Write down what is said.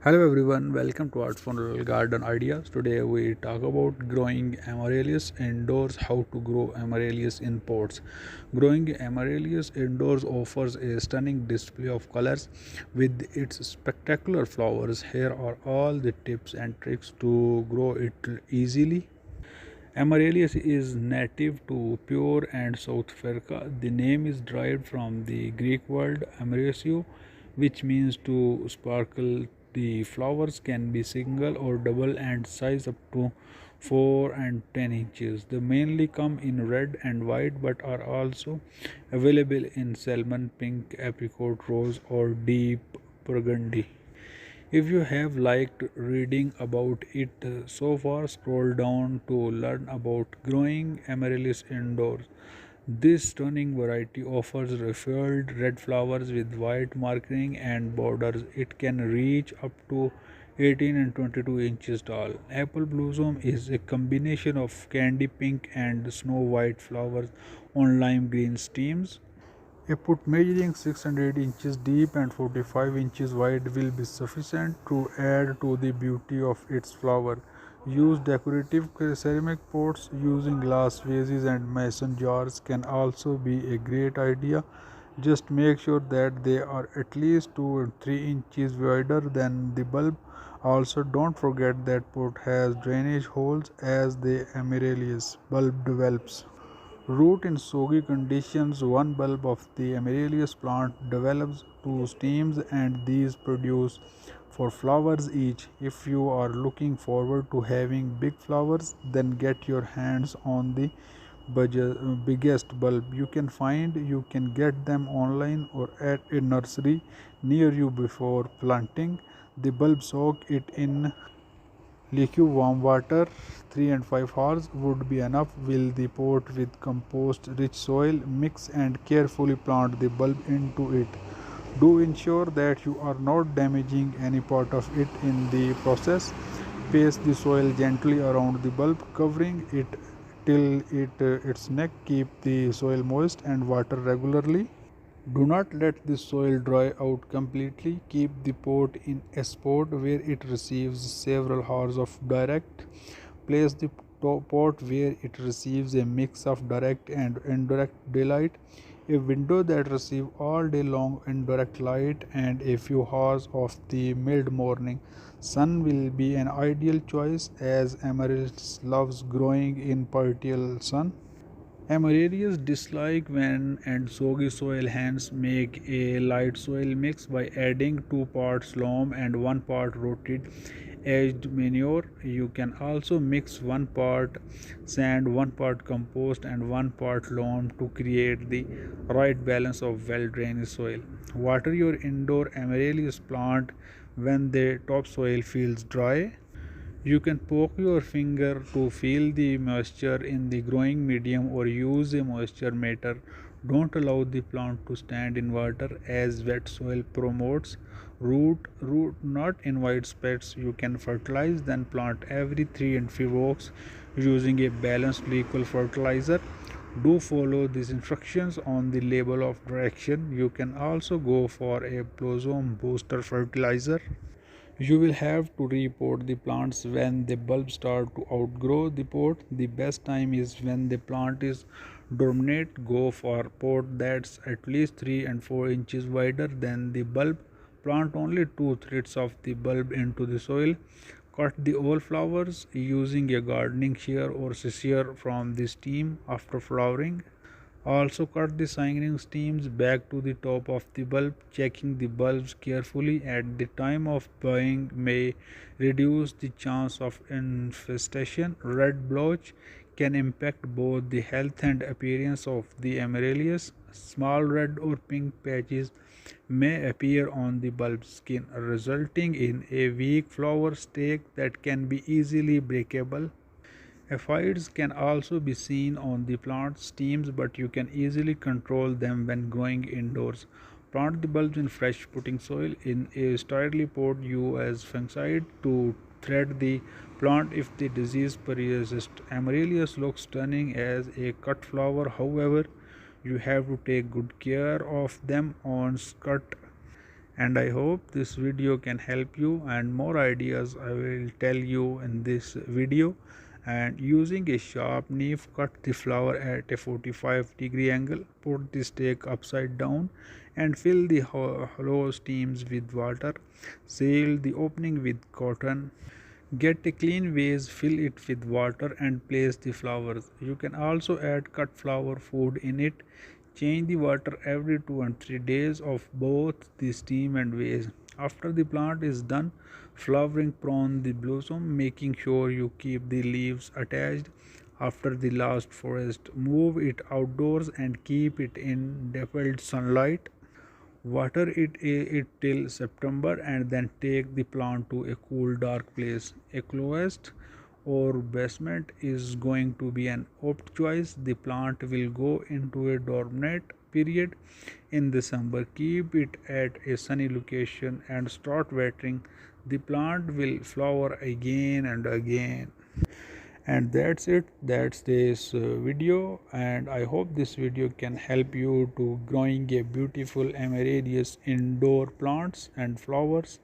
Hello everyone, welcome to Artful Garden Ideas. Today we talk about growing amaryllis indoors, how to grow amaryllis in pots. Growing amaryllis indoors offers a stunning display of colors with its spectacular flowers. Here are all the tips and tricks to grow it easily. Amaryllis is native to Peru and South Africa. The name is derived from the Greek word Amarysso, which means to sparkle. The flowers can be single or double and size up to 4 and 10 inches. They mainly come in red and white but are also available in salmon, pink, apricot, rose, or deep burgundy. If you have liked reading about it so far, scroll down to learn about growing amaryllis indoors. This stunning variety offers ruffled red flowers with white marking and borders. It can reach up to 18 and 22 inches tall. Apple blossom is a combination of candy pink and snow white flowers on lime green stems. A pot measuring 6 and 8 inches deep and 45 inches wide will be sufficient to add to the beauty of its flower. Use decorative ceramic pots. Using glass vases and mason jars can also be a great idea. Just make sure that they are at least 2 or 3 inches wider than the bulb. Also, don't forget that pot has drainage holes as the amaryllis bulb develops. Root in soggy conditions, one bulb of the Amaryllis plant develops two stems and these produce four flowers each. If you are looking forward to having big flowers, then get your hands on the biggest bulb you can find. You can get them online or at a nursery near you before planting. The bulb soak it in liquid warm water 3 and 5 hours would be enough. Fill the pot with compost rich soil, mix and carefully plant the bulb into it. Do ensure that you are not damaging any part of it in the process. Paste the soil gently around the bulb, covering it till its neck. Keep the soil moist and water regularly. Do not let the soil dry out completely. Keep the pot in a spot where it receives several hours of direct. Place the pot where it receives a mix of direct and indirect daylight. A window that receives all day long indirect light and a few hours of the mild morning sun will be an ideal choice as amaryllis loves growing in partial sun. Amaryllis dislike when and soggy soil, hence make a light soil mix by adding 2 parts loam and 1 part rotted aged manure. You can also mix 1 part sand, 1 part compost and 1 part loam to create the right balance of well drained soil. Water your indoor amaryllis plant when the topsoil feels dry. You can poke your finger to feel the moisture in the growing medium or use a moisture meter. Don't allow the plant to stand in water as wet soil promotes root not invite pests. You can fertilize then plant every 3 and 5 weeks using a balanced equal fertilizer. Do follow these instructions on the label of direction. You can also go for a blossom booster fertilizer. You will have to repot the plants when the bulbs start to outgrow the pot. The best time is when the plant is dormant. Go for pot that's at least 3 and 4 inches wider than the bulb. Plant only 2 threads of the bulb into the soil. Cut the all flowers using a gardening shear or scissor from the stem after flowering. Also cut the signing stems back to the top of the bulb. Checking the bulbs carefully at the time of buying may reduce the chance of infestation. Red blotch can impact both the health and appearance of the amaryllis. Small red or pink patches may appear on the bulb skin, resulting in a weak flower stake that can be easily breakable. Aphids can also be seen on the plant stems, but you can easily control them when growing indoors. Plant the bulbs in fresh potting soil. In a sterile pot, use fungicide to treat the plant if the disease persists. Amaryllis looks stunning as a cut flower, however, you have to take good care of them on cut. And I hope this video can help you, and more ideas I will tell you in this video. And using a sharp knife, cut the flower at a 45-degree angle, put the stake upside down and fill the hollow steams with water. Seal the opening with cotton. Get a clean vase, fill it with water and place the flowers. You can also add cut flower food in it. Change the water every 2 and 3 days of both the stem and vase. After the plant is done flowering, prune the blossom, making sure you keep the leaves attached. After the last frost, move it outdoors and keep it in dappled sunlight. Water it till September and then take the plant to a cool dark place. A closet or basement is going to be an opt choice. The plant will go into a dormant period in December. Keep it at a sunny location and start watering. The plant will flower again and again. And that's it, that's this video, and I hope this video can help you to growing a beautiful amaryllis indoor plants and flowers.